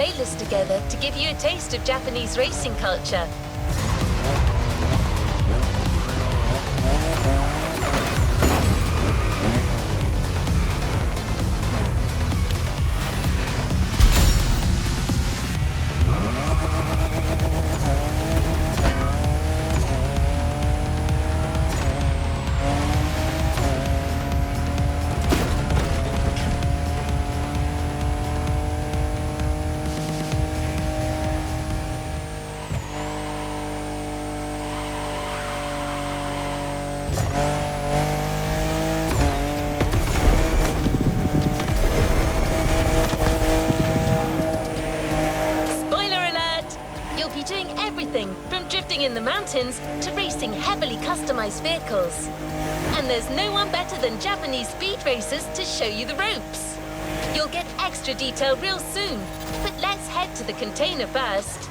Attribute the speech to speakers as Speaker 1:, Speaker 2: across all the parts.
Speaker 1: playlist together to give you a taste of Japanese racing culture. From drifting in the mountains to racing heavily customized vehicles. And there's no one better than Japanese speed racers to show you the ropes. You'll get extra detail real soon, but let's head to the container first.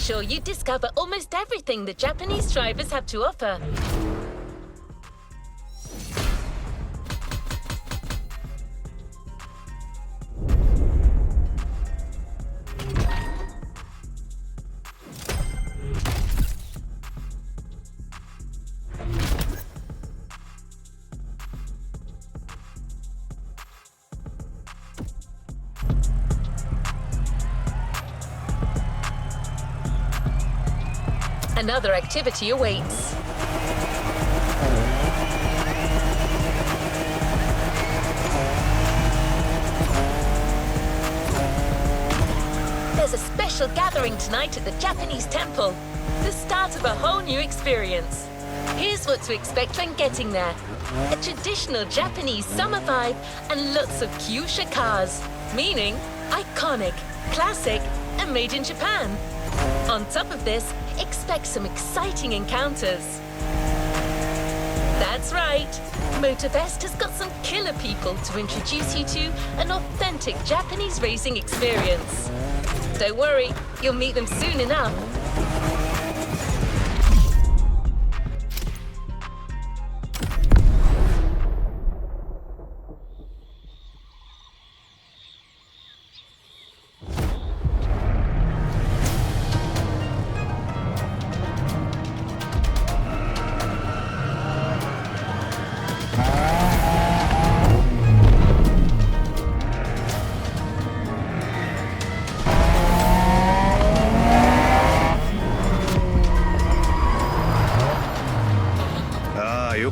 Speaker 1: Sure you discover almost everything the Japanese drivers have to offer. Another activity awaits. There's a special gathering tonight at the Japanese temple, the start of a whole new experience. Here's what to expect when getting there. A traditional Japanese summer vibe and lots of kyusha cars, meaning iconic, classic, and made in Japan. On top of this, expect some exciting encounters. That's right, Motorfest has got some killer people to introduce you to an authentic Japanese racing experience. Don't worry, you'll meet them soon enough.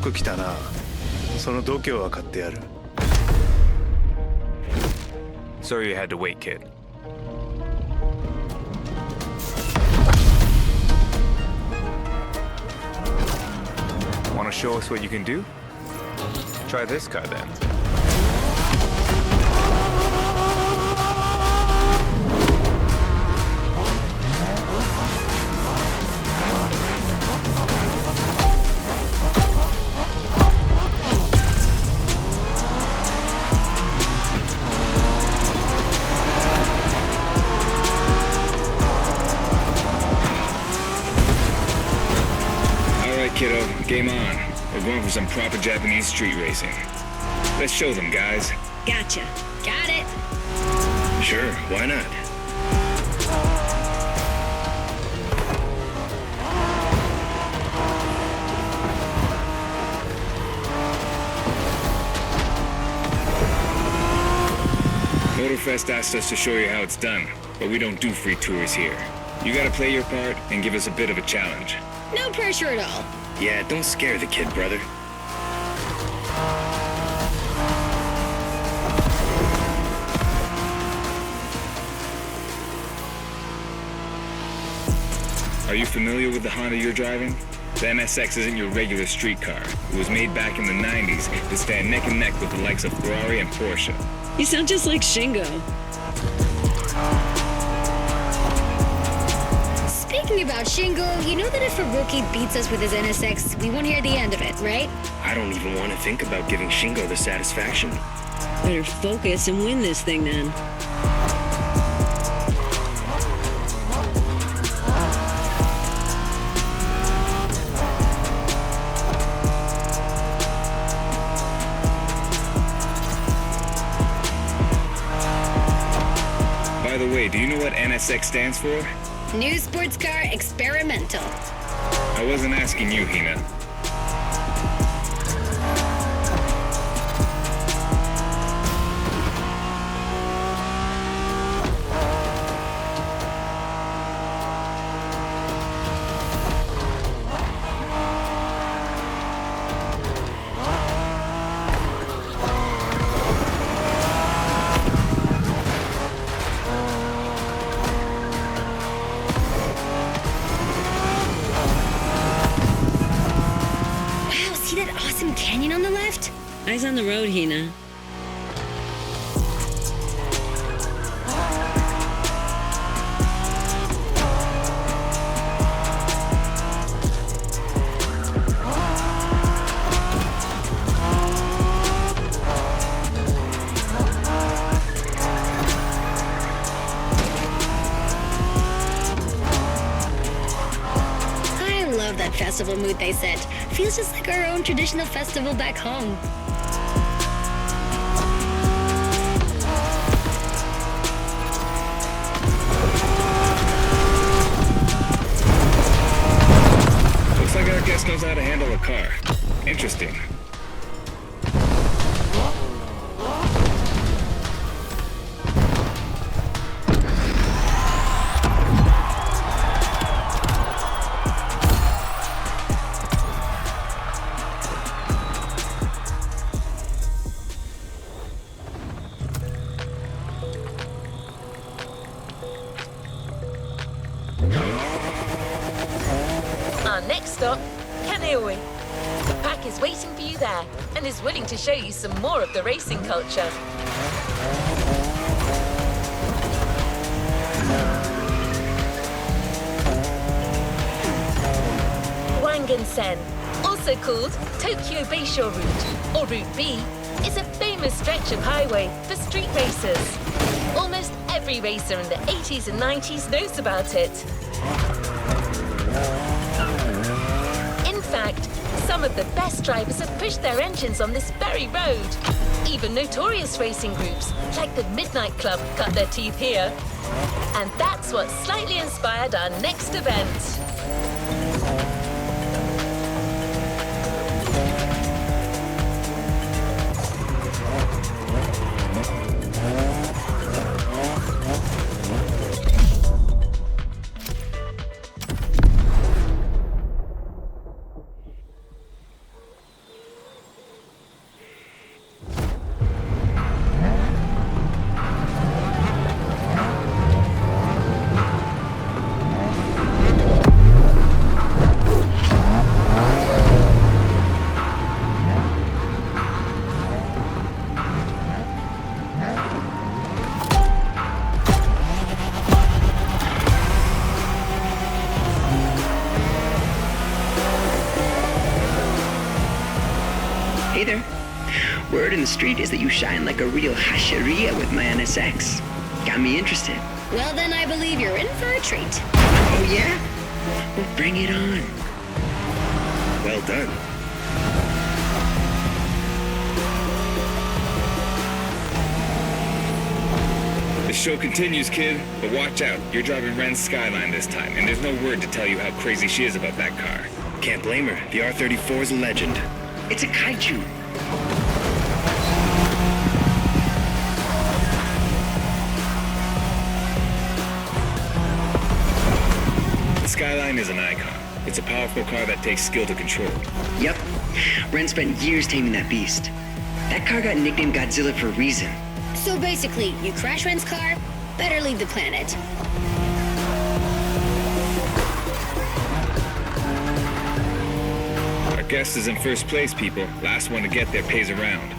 Speaker 2: く来たな。その度胸は買ってやる。
Speaker 3: Sorry you had to wait, kid. Want to show us what you can do? Try this car then.
Speaker 4: Kiddo, game on. We're going for some proper Japanese street racing. Let's show them, guys.
Speaker 5: Gotcha. Got it.
Speaker 4: Sure, why not? Motorfest asked us to show you how it's done, but we don't do free tours here. You gotta play your part and give us a bit of a challenge.
Speaker 5: No pressure at all.
Speaker 4: Yeah, don't scare the kid, brother. Are you familiar with the Honda you're driving? The NSX isn't your regular street car. It was made back in the 90s to stand neck and neck with the likes of Ferrari and Porsche.
Speaker 5: You sound just like Shingo. Speaking about Shingo, you know that if a rookie beats us with his NSX, we won't hear the end of it, right?
Speaker 4: I don't even want to think about giving Shingo the satisfaction.
Speaker 5: Better focus and win this thing then.
Speaker 4: By the way, do you know what NSX stands for?
Speaker 5: New sports car experimental.
Speaker 4: I wasn't asking you, Hina.
Speaker 5: Canyon on the left? Eyes on the road, Hina. That festival mood they set. Feels just like our own traditional festival back home.
Speaker 4: Looks like our guest knows how to handle a car. Interesting.
Speaker 1: Our next stop, Kaneohe. The pack is waiting for you there and is willing to show you some more of the racing culture. Wangan-sen, also called Tokyo Bayshore Route, or Route B, is a famous stretch of highway for street racers. Almost every racer in the 80s and 90s knows about it. In fact, some of the best drivers have pushed their engines on this very road. Even notorious racing groups, like the Midnight Club, cut their teeth here. And that's what slightly inspired our next event.
Speaker 6: word in the street is that you shine like a real hasheria with my NSX. Got me interested.
Speaker 5: Well, then I believe you're in for a treat.
Speaker 6: Oh, yeah? Well, bring it on.
Speaker 2: Well done.
Speaker 4: The show continues, kid, but watch out. You're driving Ren's Skyline this time, and there's no word to tell you how crazy she is about that car.
Speaker 2: Can't blame her. The R-34 is a legend.
Speaker 6: It's a kaiju.
Speaker 4: The Skyline is an icon. It's a powerful car that takes skill to control.
Speaker 6: Yep. Ren spent years taming that beast. That car got nicknamed Godzilla for a reason.
Speaker 5: So basically, you crash Ren's car, better leave the planet.
Speaker 4: Our guest is in first place, people. Last one to get there pays around.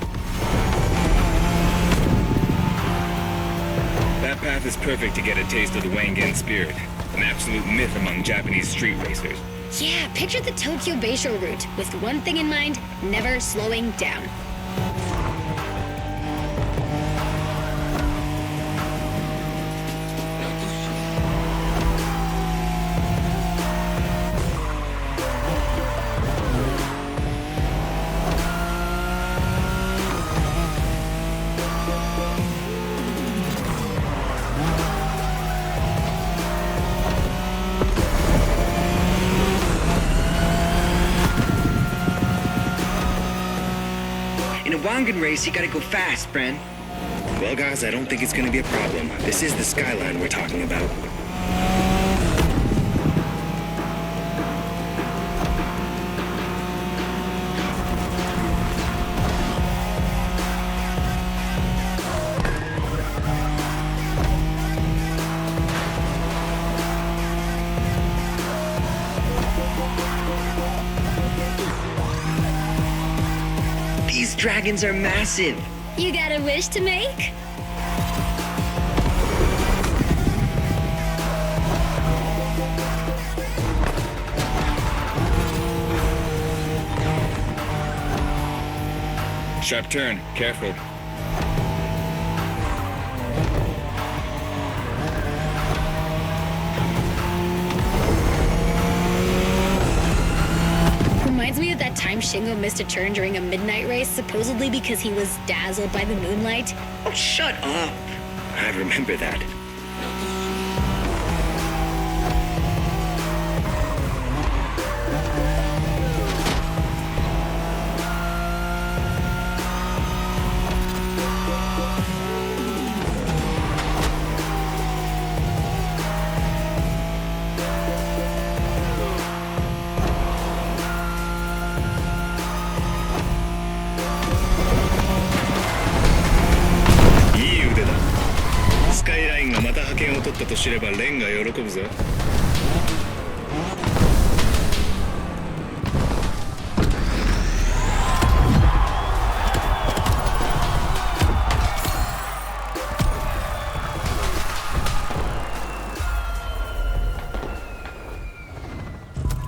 Speaker 4: That path is perfect to get a taste of the Wangen spirit, an absolute myth among Japanese street racers.
Speaker 5: Yeah, picture the Tokyo Bayshore route, with one thing in mind, never slowing down.
Speaker 6: In a Wangen race, you gotta go fast, Bren.
Speaker 2: Well, guys, I don't think it's gonna be a problem. This is the Skyline we're talking about.
Speaker 6: These dragons are massive.
Speaker 5: You got a wish to make?
Speaker 4: Sharp turn. Careful.
Speaker 5: Reminds me of that time Shingo missed a turn during a midnight race, supposedly because he was dazzled by the moonlight.
Speaker 6: Oh, shut up.
Speaker 2: I remember that.いい腕だ。スカイラインがまた覇権を取ったと知ればレンが喜ぶぞ。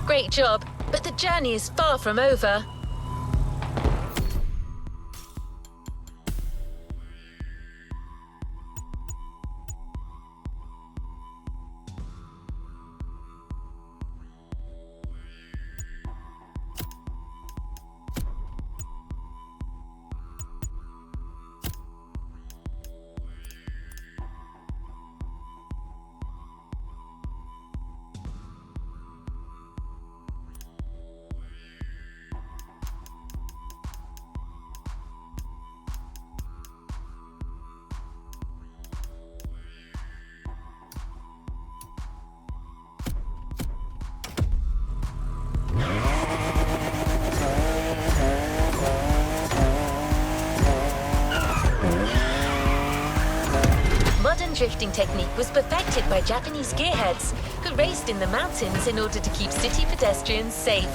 Speaker 1: Great job, but the journey is far from over. Modern drifting technique was perfected by Japanese gearheads who raced in the mountains in order to keep city pedestrians safe.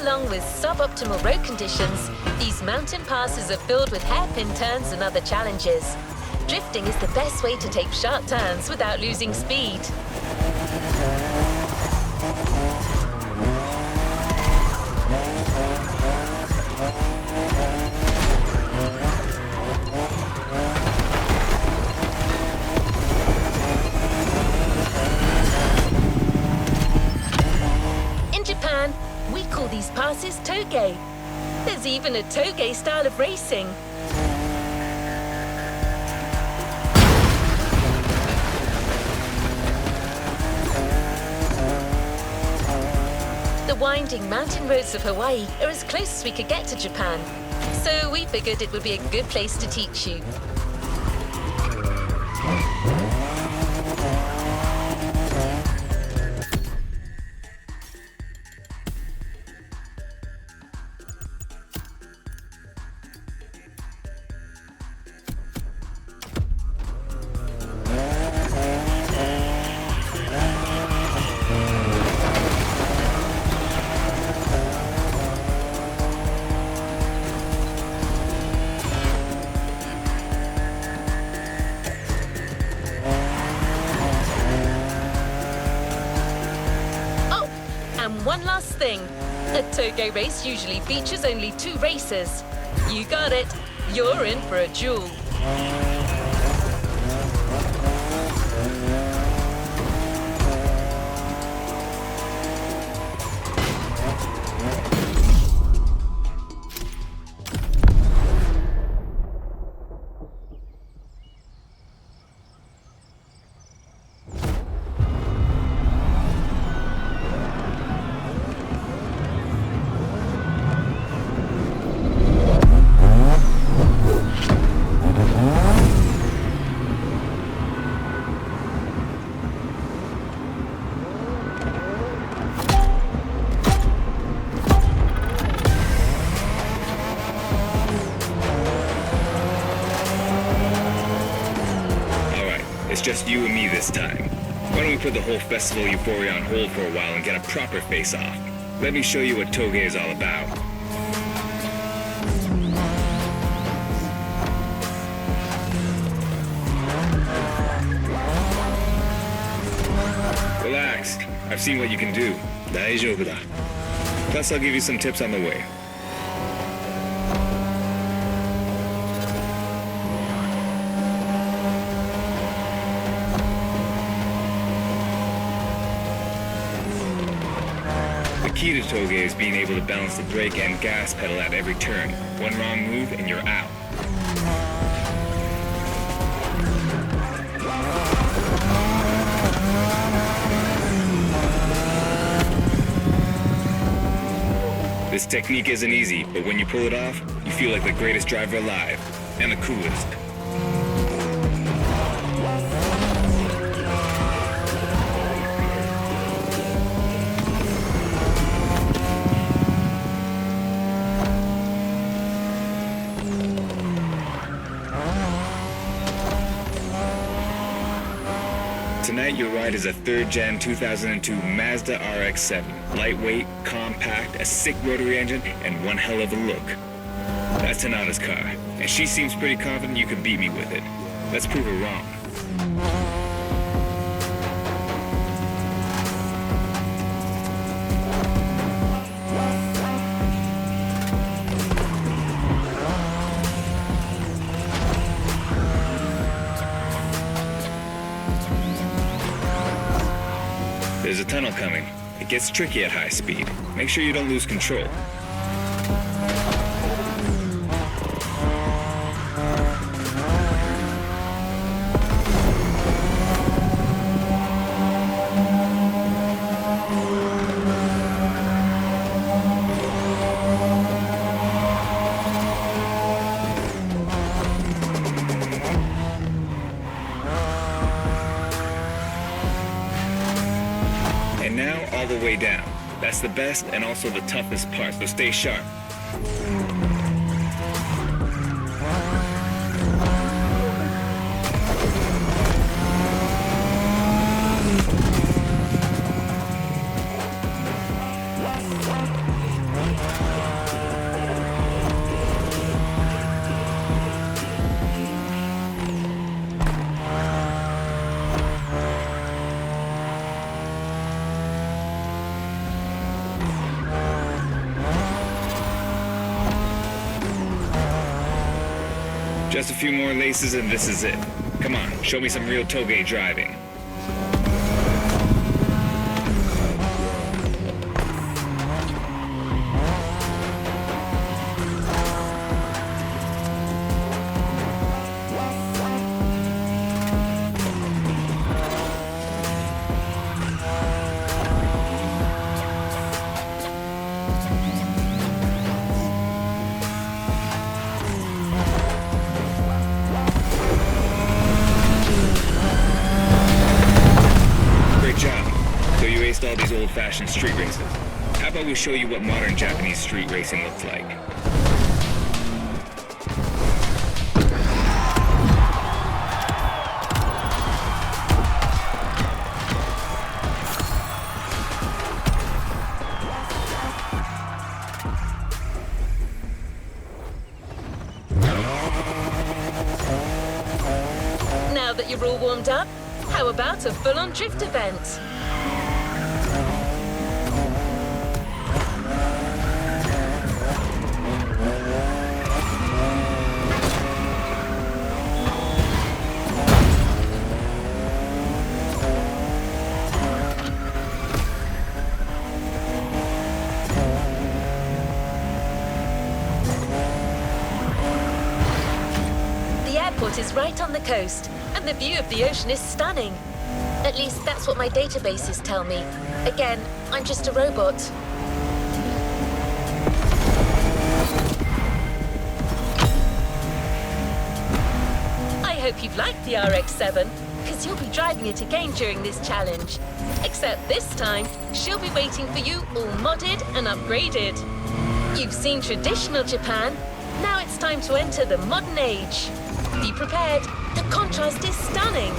Speaker 1: Along with suboptimal road conditions, these mountain passes are filled with hairpin turns and other challenges. Drifting is the best way to take sharp turns without losing speed. class is toge. There's even a toge style of racing. The winding mountain roads of Hawaii are as close as we could get to Japan. So we figured it would be a good place to teach you. And one last thing. A toge race usually features only 2 racers. You got it. You're in for a duel.
Speaker 4: It's just you and me this time. Why don't we put the whole festival euphoria on hold for a while and get a proper face-off? Let me show you what toge is all about. Relax. I've seen what you can do. 大丈夫だ. Plus, I'll give you some tips on the way. The key to toge is being able to balance the brake and gas pedal at every turn. One wrong move and you're out. This technique isn't easy, but when you pull it off, you feel like the greatest driver alive, and the coolest. Tonight, your ride is a 3rd Gen 2002 Mazda RX-7. Lightweight, compact, a sick rotary engine, and one hell of a look. That's Tanana's car, and she seems pretty confident you can beat me with it. Let's prove her wrong. There's a tunnel coming. It gets tricky at high speed. Make sure you don't lose control. And now, all the way down. That's the best and also the toughest part, so stay sharp. Just a few more laces and this is it. Come on, show me some real toge driving. missed all these old-fashioned street races. How about we show you what modern Japanese street racing looks like?
Speaker 1: Now that you're all warmed up, how about a full-on drift event? The airport is right on the coast, and the view of the ocean is stunning. At least that's what my databases tell me. Again, I'm just a robot. I hope you've liked the RX-7, because you'll be driving it again during this challenge. Except this time, she'll be waiting for you all modded and upgraded. You've seen traditional Japan. Now it's time to enter the modern age. Be prepared. The contrast is stunning.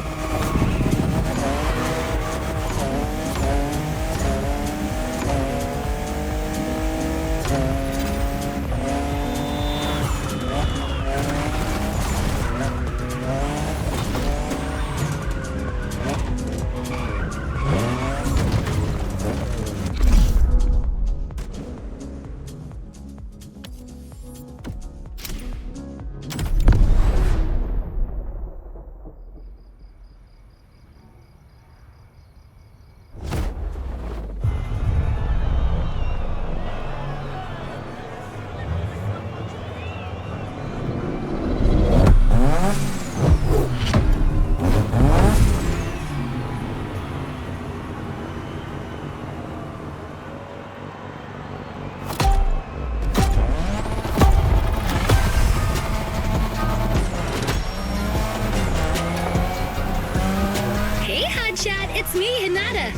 Speaker 5: It's me, Hinata.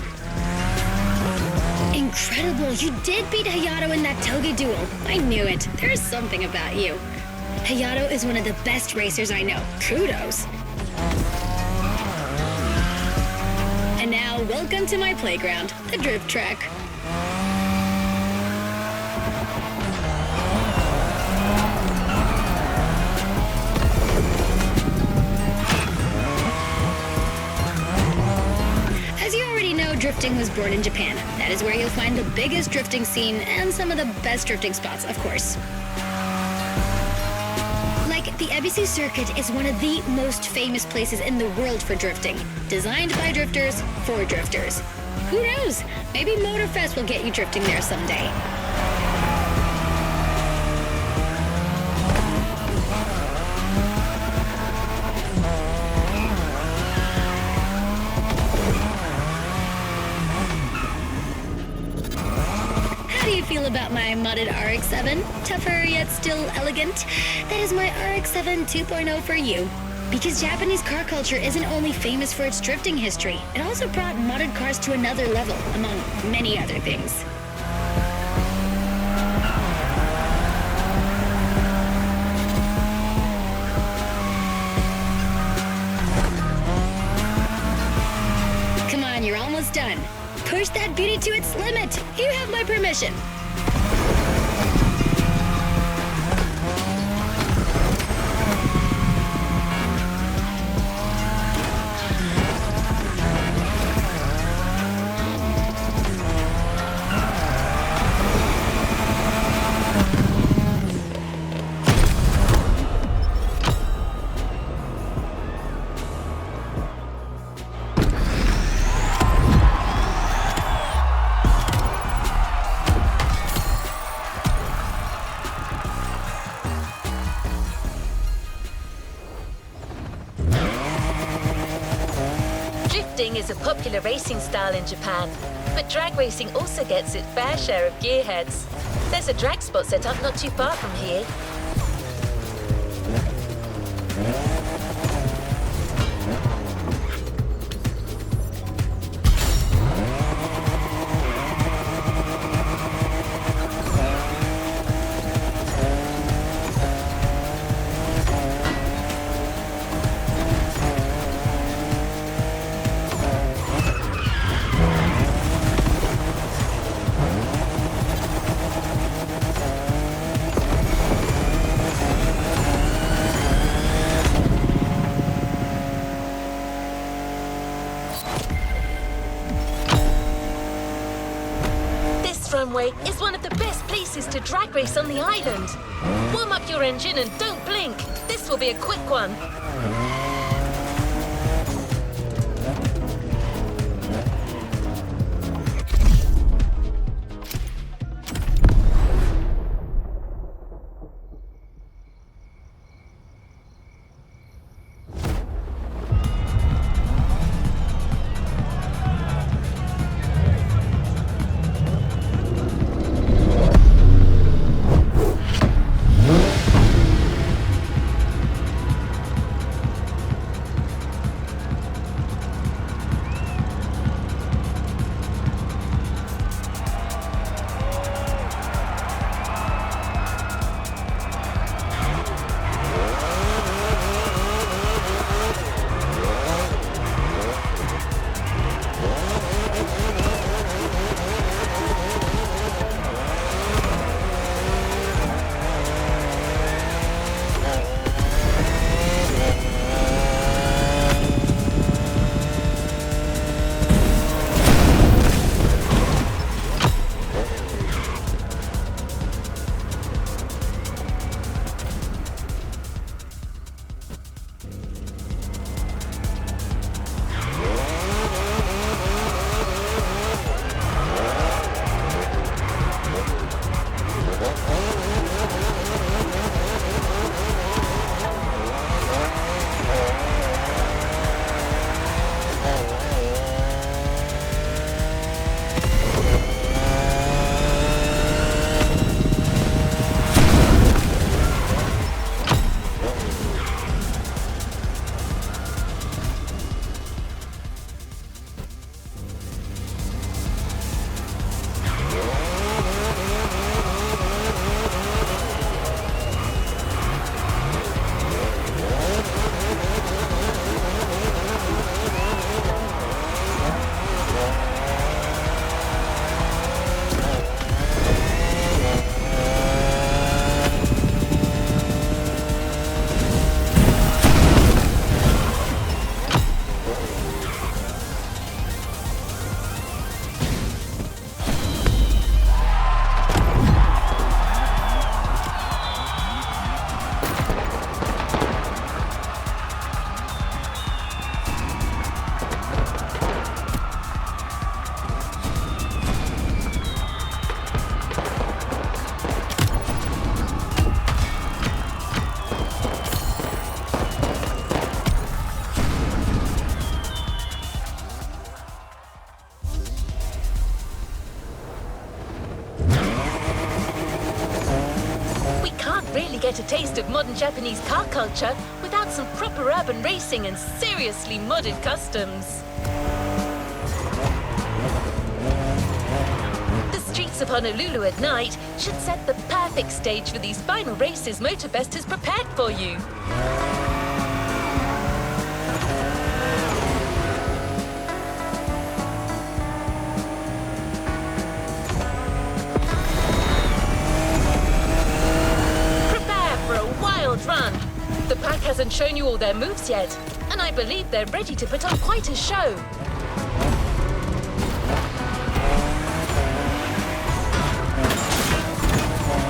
Speaker 5: Incredible, you did beat Hayato in that toge duel. I knew it. There's something about you. Hayato is one of the best racers I know. Kudos. And now, welcome to my playground, the drift track. As you already know, drifting was born in Japan. That is where you'll find the biggest drifting scene and some of the best drifting spots, of course. Like, the Ebisu Circuit is one of the most famous places in the world for drifting. Designed by drifters, for drifters. Who knows? Maybe Motorfest will get you drifting there someday. How do you feel about my modded RX-7? Tougher yet still elegant? That is my RX-7 2.0 for you. Because Japanese car culture isn't only famous for its drifting history, it also brought modded cars to another level, among many other things. Come on, you're almost done. Push that beauty to its limit. You have my permission.
Speaker 1: Drifting is a popular racing style in Japan, but drag racing also gets its fair share of gearheads. There's a drag spot set up not too far from here. This runway is one of the best places to drag race on the island. Warm up your engine and don't blink. This will be a quick one. Get a taste of modern Japanese car culture without some proper urban racing and seriously modded customs. The streets of Honolulu at night should set the perfect stage for these final races Motorfest has prepared for you. Run. The pack hasn't shown you all their moves yet, and I believe they're ready to put on quite a show.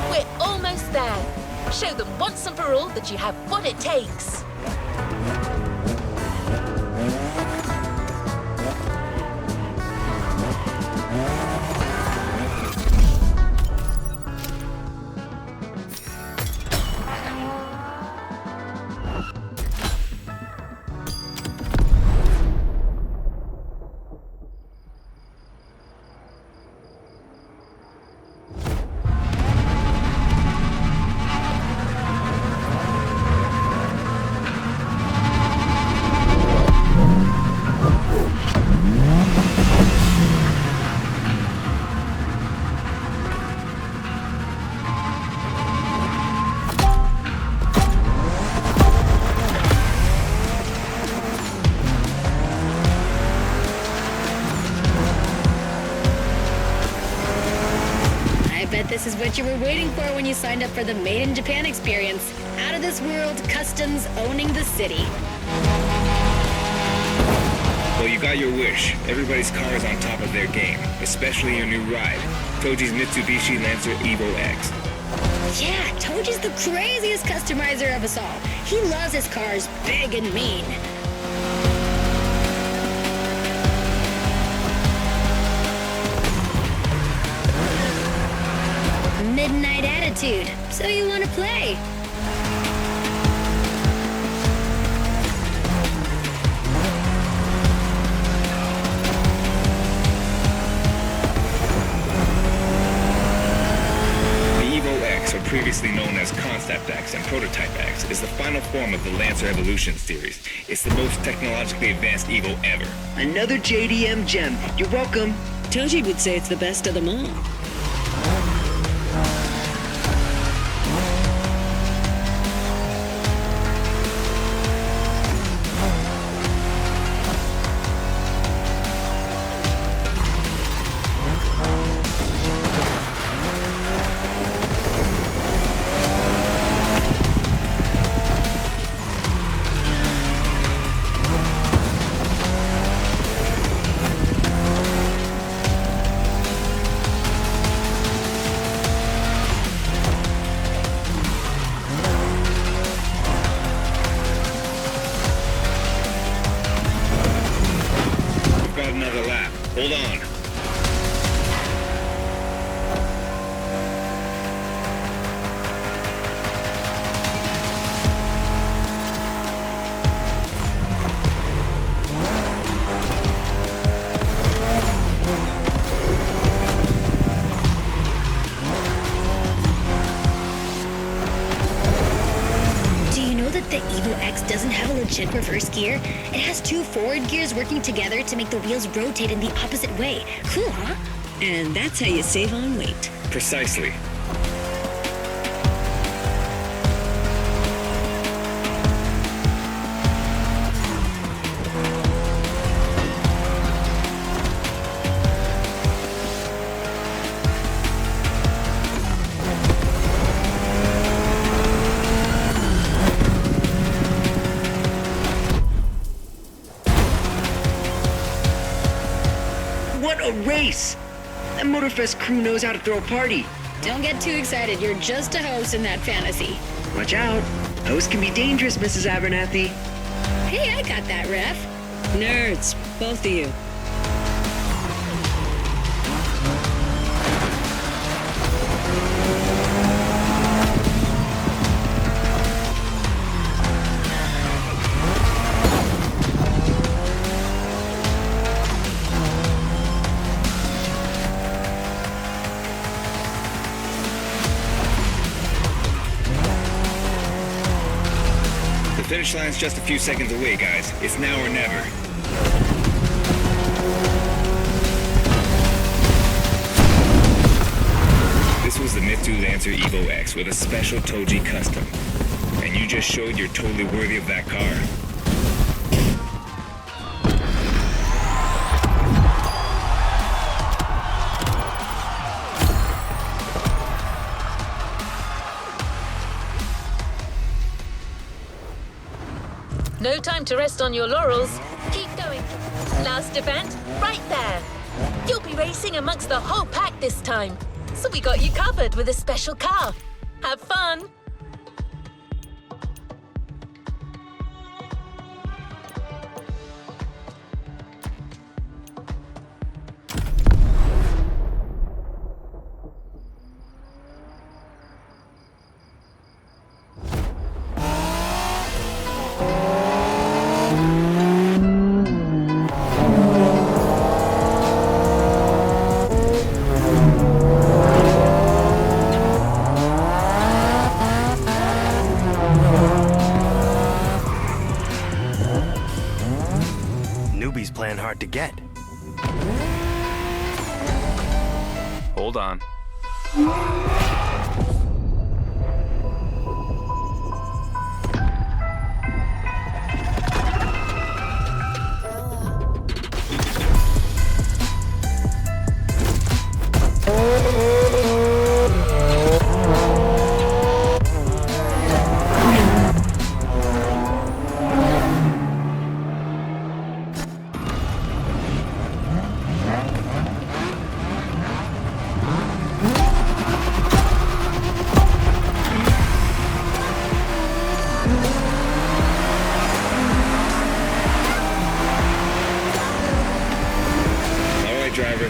Speaker 1: We're almost there. Show them once and for all that you have what it takes.
Speaker 5: This is what you were waiting for when you signed up for the Made in Japan experience. Out of this world customs owning the city.
Speaker 4: Well, you got your wish. Everybody's car is on top of their game, especially your new ride, Toji's Mitsubishi Lancer Evo X.
Speaker 5: Yeah, Toji's the craziest customizer of us all. He loves his cars big and mean. Midnight attitude. So you want to play?
Speaker 4: Or previously known as Concept X and Prototype X, is the final form of the Lancer Evolution series. It's the most technologically advanced Evo ever.
Speaker 6: Another JDM gem. You're welcome.
Speaker 7: Toji would say it's the best of them all.
Speaker 4: Another lap. Hold on.
Speaker 5: The Evo X doesn't have a legit reverse gear. It has two forward gears working together to make the wheels rotate in the opposite way. Cool, huh?
Speaker 7: And that's how you save on weight.
Speaker 4: Precisely.
Speaker 6: What a race! That Motorfest crew knows how to throw a party.
Speaker 5: Don't get too excited. You're just a host in that fantasy.
Speaker 6: Watch out. Hosts can be dangerous, Mrs. Abernathy.
Speaker 5: Hey, I got that, ref.
Speaker 7: Nerds, both of you.
Speaker 4: The finish line's just a few seconds away, guys. It's now or never. This was the Mitsu Lancer Evo X with a special Toji custom. And you just showed you're totally worthy of that car.
Speaker 1: No time to rest on your laurels. Keep going. Last event, right there. You'll be racing amongst the whole pack this time. So we got you covered with a special car. Have fun.
Speaker 8: Newbies playing hard to get.
Speaker 3: Hold on.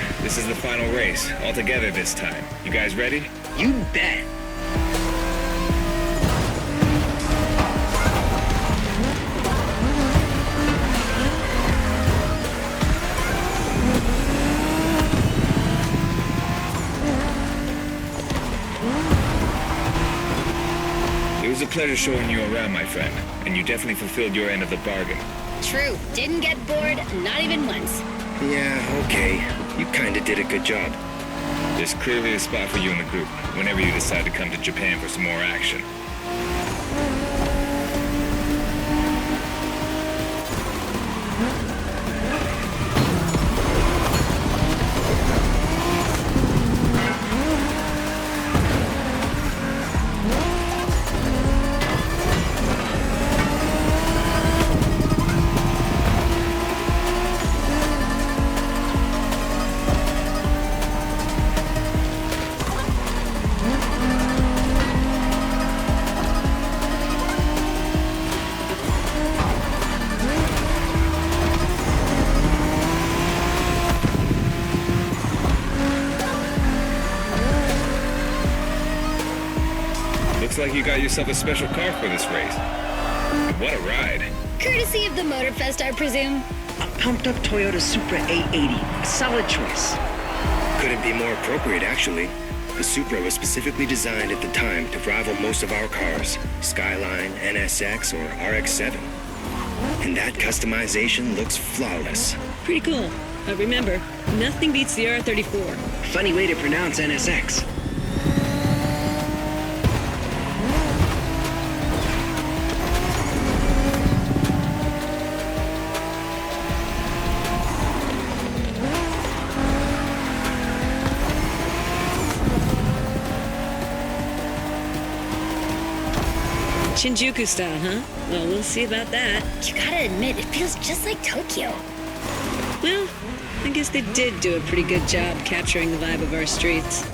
Speaker 4: driver. This is the final race, all together this time. You guys ready?
Speaker 6: You bet.
Speaker 4: It was a pleasure showing you around, my friend, and you definitely fulfilled your end of the bargain.
Speaker 5: True. Didn't get bored, not even once.
Speaker 8: Yeah, okay. You kinda did a good job.
Speaker 4: There's clearly a spot for you in the group, whenever you decide to come to Japan for some more action. Looks like you got yourself a special car for this race. What a ride.
Speaker 5: Courtesy of the Motorfest, I presume.
Speaker 6: A pumped-up Toyota Supra 880. A solid choice.
Speaker 8: Couldn't be more appropriate, actually. The Supra was specifically designed at the time to rival most of our cars, Skyline, NSX, or RX-7. And that customization looks flawless.
Speaker 7: Pretty cool. But remember, nothing beats the R34.
Speaker 6: Funny way to pronounce NSX.
Speaker 7: Shinjuku style, huh? Well, we'll see about that.
Speaker 5: You gotta admit, it feels just like Tokyo.
Speaker 7: Well, I guess they did do a pretty good job capturing the vibe of our streets.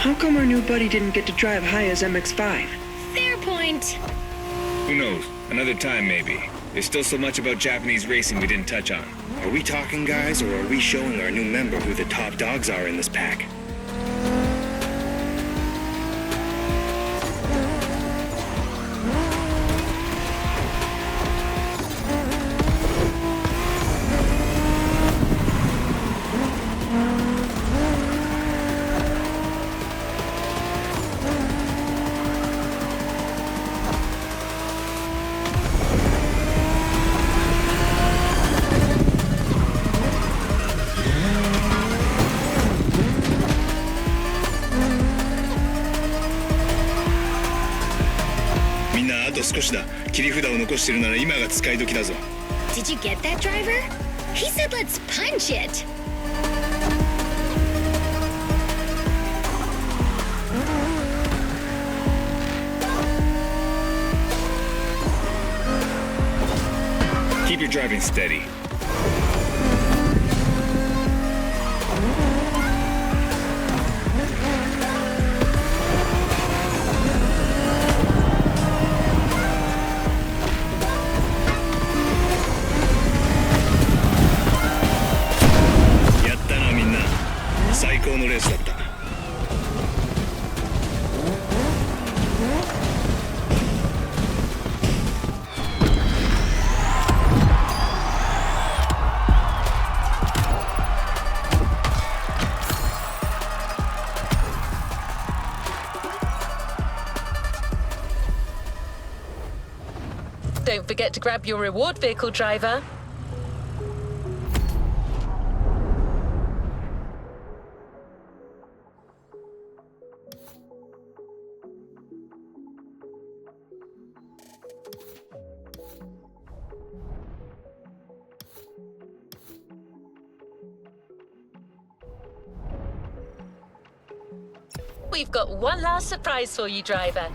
Speaker 6: How come our new buddy didn't get to drive high as MX-5?
Speaker 5: Fair point.
Speaker 4: Who knows? Another time, maybe. There's still so much about Japanese racing we didn't touch on.
Speaker 8: Are we talking, guys, or are we showing our new member who the top dogs are in this pack?
Speaker 5: Did you get that, driver? He said let's punch it.
Speaker 4: Keep your driving steady.
Speaker 1: Don't forget to grab your reward vehicle, driver. We've got one last surprise for you, driver.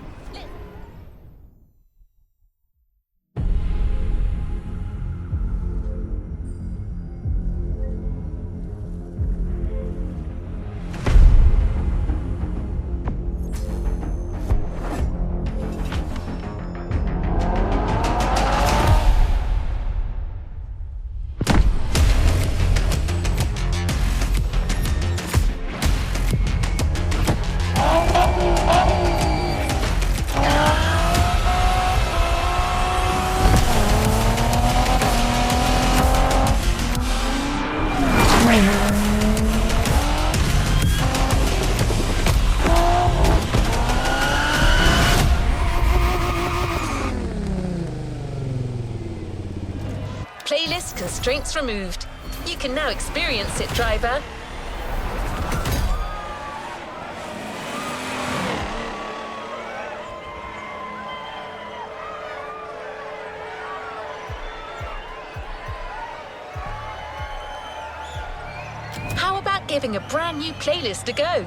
Speaker 1: Playlist constraints removed. You can now experience it, driver. How about giving a brand new playlist a go?